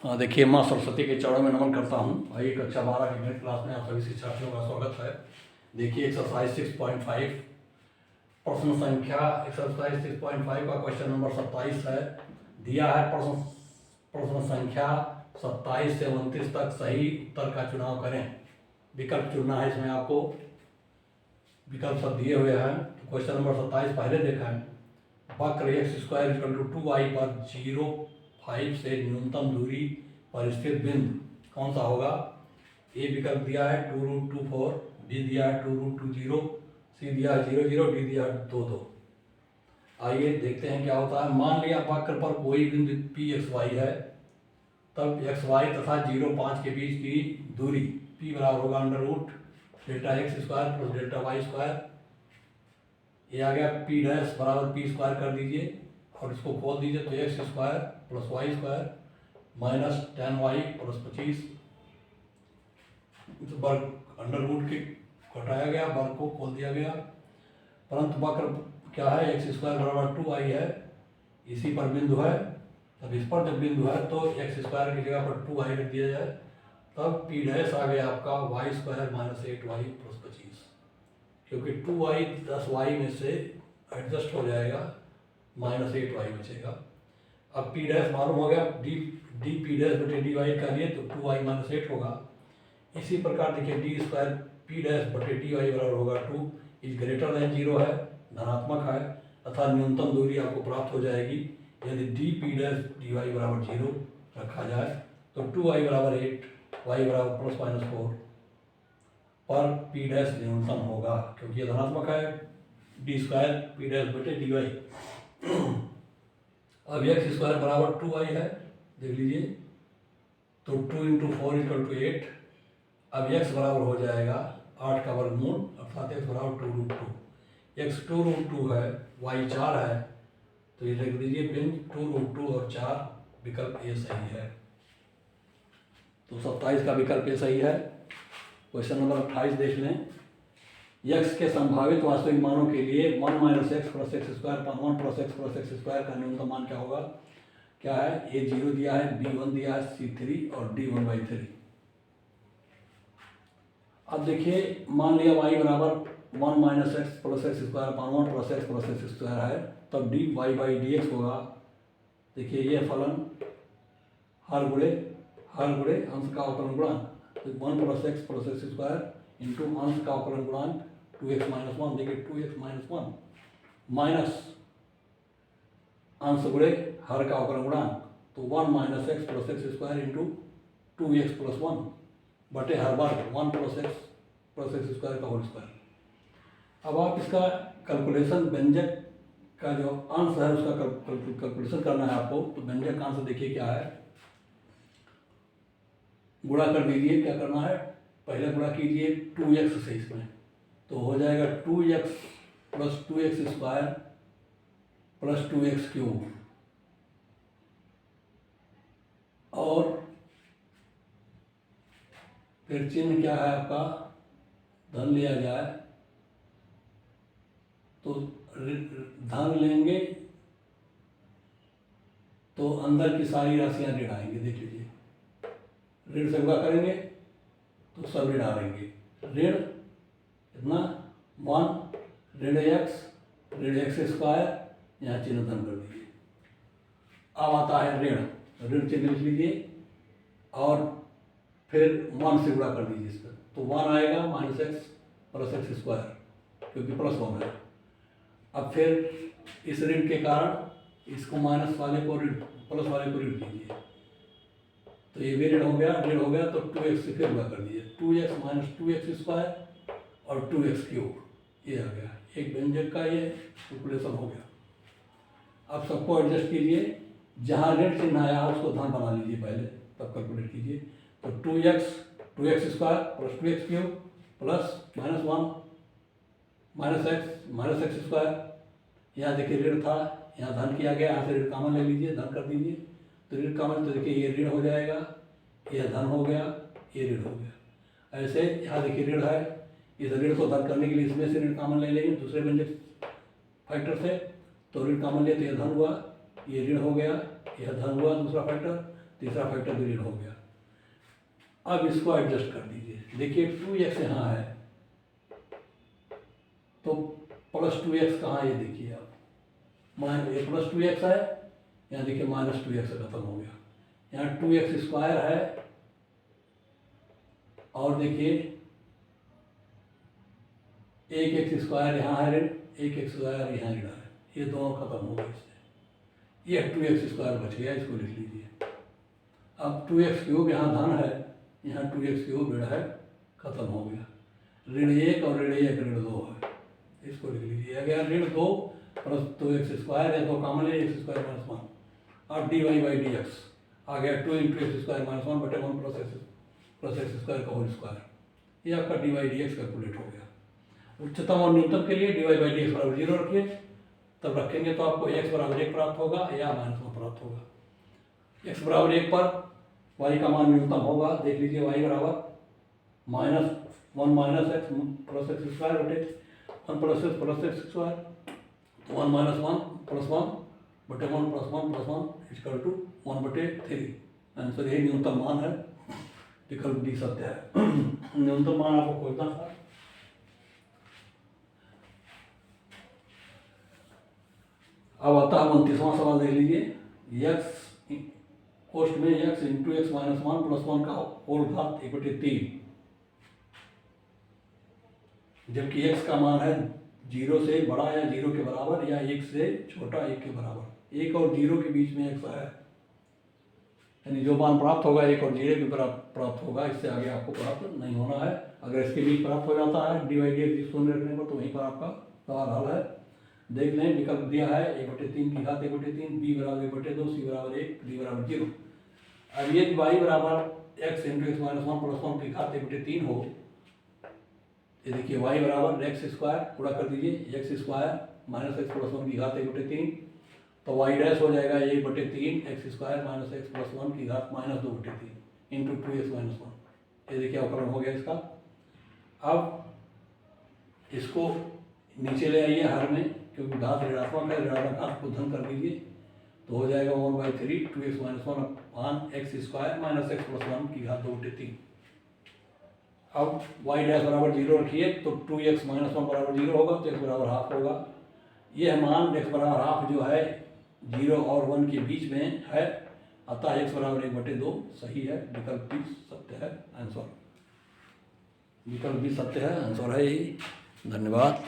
देखिए, माँ सरस्वती के चरणों में नमन करता हूँ। आइए कक्षा 12 की गणित क्लास में आप सभी शिक्षार्थियों का स्वागत है। देखिए एक्सरसाइज 6.5 प्रश्न संख्या एक्सरसाइज 6.5 का क्वेश्चन नंबर 27 है। दिया है प्रश्न संख्या 27 से 29 तक सही उत्तर का चुनाव करें। विकल्प चुनना है, इसमें आपको विकल्प सब दिए हुए हैं। तो क्वेश्चन नंबर 27 पहले देखा है। वक्र x² = 2y पर 0,5 से न्यूनतम दूरी पर स्थित बिंदु कौन सा होगा। ए विकल्प दिया है 2√24, बी दिया है 2√20, सी दिया है 0,0, डी दिया है 2,2। आइए देखते हैं क्या होता है। मान लिया वक्र पर कोई बिंदु पी एक्स वाई है, तब एक्स वाई तथा 0,5 के बीच की दूरी p बराबर होगा √Δx² + Δy²। ये आ गया p डैश बराबर p² कर दीजिए और इसको खोल दीजिए तो x² + y² माइनस 10y + 25 वर्ग अंडर रूट के घटाया गया, वर्ग को खोल दिया गया। परंतु वक्र क्या है, x² बराबर 2y है, इसी पर बिंदु है। तब इस पर जब बिंदु है तो x² की जगह पर 2y रख दिया जाए, तब p डैश आ गया आपका y² - 8y + 25, क्योंकि 2y 10y में से एडजस्ट हो जाएगा, -8y बचेगा। अब p डैश मालूम हो गया, डी पी डैश बटे dy का लिए तो 2y - 8 होगा। इसी प्रकार देखिए d² p डैश बटे dy बराबर होगा 2 इज ग्रेटर देन 0 है, धनात्मक है, तथा न्यूनतम दूरी आपको प्राप्त हो जाएगी यदि डी पी डैश dy बराबर 0 रखा जाए। तो 2y बराबर 8, y बराबर +-4 पर p डैश न्यूनतम होगा, क्योंकि ये धनात्मक है। d² p डैश बटे dy। अब x² बराबर 2y है, देख लीजिए, तो 2 × 4 = 8। अब x बराबर हो जाएगा 8 का वर्गमूल, अर्थात x बराबर 2√2। x 2√2 है, y 4 है, तो ये लिख दीजिए बिंदु 2√2 और 4, विकल्प ए सही है। तो 27 का विकल्प ए सही है। क्वेश्चन नंबर 28 देख लें। x के संभावित वास्तविक मानों के लिए 1 - x + x² पर 1 + x + x² का न्यूनतम मान क्या होगा। क्या है, a 0 दिया है, b 1 दिया है, c 3 और d 1/3। अब देखिए, मान लिया y बराबर 1 - x + x² पर 1 + x + x² है, तब dy/dx होगा। देखिए ये फलन हर गुणे अंश का अवकलन गुणांक, तो 1 + x + x² इंटू अंश का अवकलन गुणांक 2x - 1। देखिए 2x - 1 माइनस अंश गुणे हर का अवकलन गुणांक, तो 1 - x + x² इंटू 2x + 1 बटे हर वर्ग 1 + x + x² का होल स्क्वायर। अब आप इसका कैलकुलेशन, व्यंजक का जो अंश है उसका कैलकुलेशन करना है आपको। तो व्यंजक का अंश देखिए क्या है, गुणा कर दीजिए। क्या करना है, पहले गुणा कीजिए 2x से इसमें, तो हो जाएगा 2x + 2x² + 2x³ और फिर चिन्ह क्या है आपका, धन लिया जाए तो धन लेंगे तो अंदर की सारी राशियां ऋण आएंगे। देख लीजिए, ऋण से गुणा करेंगे तो सब ऋण आएंगे। ऋण कितना 1, ऋण x² यहाँ चिन्ह धन कर दीजिए। अब आता है ऋण चिन्ह लिख लीजिए और फिर 1 से गुणा कर दीजिए इसका, तो 1 आएगा -x + x², क्योंकि +1 है। अब फिर इस ऋण के कारण इसको माइनस वाले को ऋण, प्लस वाले को ऋण कीजिए, तो ये भी ऋण हो गया। तो 2x से फिर गुणा कर दीजिए, 2x - 2x² और 2x³, ये आ गया। एक व्यंजक का ये कैलकुलेशन हो गया। अब सबको एडजस्ट कीजिए, जहाँ ऋण चिन्ह आया उसको धन बना लीजिए पहले, तब कैलकुलेट कीजिए। तो 2x + 2x³ plus -1 - x x²। यहाँ देखिए ऋण था, यहाँ धन किया गया, यहाँ से ऋण कॉमन ले लीजिए, धन कर दीजिए। तो ऋण कॉमन, तो देखिए ये ऋण हो जाएगा, यह धन हो गया, ये ऋण हो गया। ऐसे यहाँ देखिए ऋण है, इस ऋण को धन करने के लिए इसमें से ऋण कॉमन ले लेंगे दूसरे व्यंजक फैक्टर से, तो ऋण कॉमन लिए तो यह धन हुआ, ये ऋण हो गया, यह धन हुआ दूसरा फैक्टर। तीसरा फैक्टर भी ऋण हो गया। अब इसको एडजस्ट कर दीजिए। देखिए 2x यहाँ है तो प्लस 2x कहाँ है ये देखिए आप, ये प्लस 2x है, यहाँ देखिए माइनस 2x से खत्म हो गया। यहाँ 2x स्क्वायर है और देखिए एक एक्स स्क्वायर यहाँ है ऋण, एक एक्स स्क्वायर यहाँ ऋण है, ये दोनों खत्म हो गए इससे। ये 2x स्क्वायर बच गया, इसको लिख लीजिए। अब 2x क्यूब यहाँ धन है, यहाँ 2x क्यूब ऋण है, खत्म हो गया। ऋण 1 और ऋण 1 ऋण 2 है, इसको लिख लीजिए। अगर ऋण 2 प्लस 2x स्क्वायर है, 2 कॉमन है, एक्स स्क्वायर माइनस 1 और dy बाई डी एक्स आ गया 2 इंटू एक्स स्क्वायर माइनस 1 बटे 1 प्लस एक्स स्क्वायर का होल स्क्वायर। ये आपका dy by D x calculate हो गया। उच्चतम और न्यूनतम के लिए dy बाई डी एक्स बराबर 0 रखिए, तब रखेंगे तो आपको x बराबर 1 प्राप्त होगा या माइनस 1 प्राप्त होगा। x बराबर 1 पर y का मान न्यूनतम होगा, देख लीजिए y बराबर minus 1 minus X plus x square बटे 1 प्लस एक्स स्क्वायर, तो 1 माइनस 1 प्लस 1 बटे 1 प्लस 1 प्लस 1 इक्वल टू 1 बटे 3। आंसर यही न्यूनतम मान है, विकल्प डी सत्य है। न्यूनतम मान आपको खोजना था। अब आता है 29वां सवाल, देख लीजिए। x कोष्ट में x into x minus 1 plus 1 का होल घात 1/3, जबकि x का मान है 0 से बड़ा या 0 के बराबर या 1 से छोटा 1 के बराबर। 1 और 0 के बीच में x है, यानी जो मान प्राप्त होगा 1 और 0 के प्राप्त होगा, इससे आगे आपको प्राप्त नहीं होना है। अगर इसके बीच प्राप्त हो जाता है डी बाई डी एक्स शून्य रखने पर, तो वहीं पर आपका सवाल हल है। देख लें, विकल्प दिया है 1/3 की घात 1/3, b बराबर 1/2, c बराबर 1, d बराबर 0। अब ये y बराबर x into x minus 1 plus 1 की घात 1/3 हो, ये देखिए y बराबर एक्स स्क्वायर पूरा कर दीजिए, x square minus X plus 1 की घात 1/3, तो y डैश हो जाएगा 1/3 x square minus X plus 1 की घात माइनस 2/3 इंटू 2x माइनस 1। ये देखिए अवकलन हो गया इसका। अब इसको नीचे ले आइए हर में, क्योंकि घात ऋणात्मक है, ऋणात्मक घात को धन कर दीजिए, तो हो जाएगा 1/3 2x minus 1 upon X square minus X plus 1 की घात 2/3। अब y डैश बराबर 0 रखिए, तो 2x माइनस 1 बराबर 0 होगा, तो x बराबर हाफ होगा। यह मान x बराबर हाफ जो है 0 और 1 के बीच में है, अतः x बराबर 1/2 सही है, विकल्प भी सत्य है आंसर। विकल्प भी सत्य है, आंसर है यही। धन्यवाद।